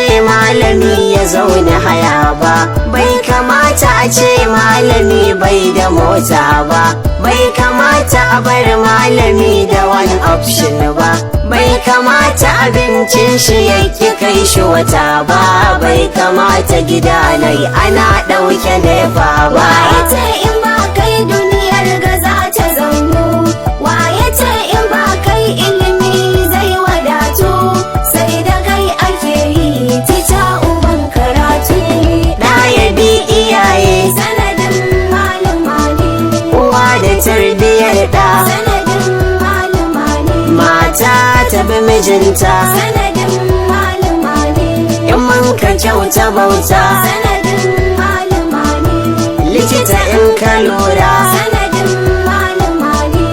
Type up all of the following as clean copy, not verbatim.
ce malami ya zauna haya ba, bai kamata a ce malami bai da mota ba, bai kamata a bar malami da wani option ba, bai kamata abincin shi yake kai shi wata ba, bai kamata gida nai ana ɗauke nefa ba. Waye ce in ba kai duniyar ga za ta zaunu, waye ce in ba kai ilimi zai wadatu, sai da kai ake yi tica uban karatu. Da ya bi iyaye Sanadin malama ne, uwa da tarbiyyar da, sanadin malama ne, mata ta bi mijinta, sanadin malama ne, in mun ka kyauta bauta, sanadin malama ne, likita in ka lura, sanadin malama ne,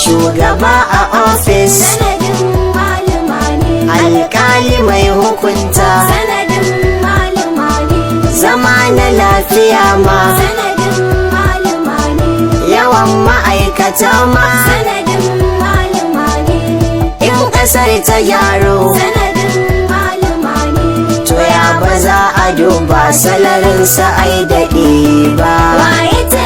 shugaba a ofis, sanadin malama ne, alƙali mai hukunta, sanadin malama ne, zama na lafiya ma, sanadin malama ne, yawan ma'aikata ma, sanadin malama ne, in ƙasar ta gyaro, sanadin malama ne. to ya ba za a duba salarinsa ai daɗi ba. Waye ce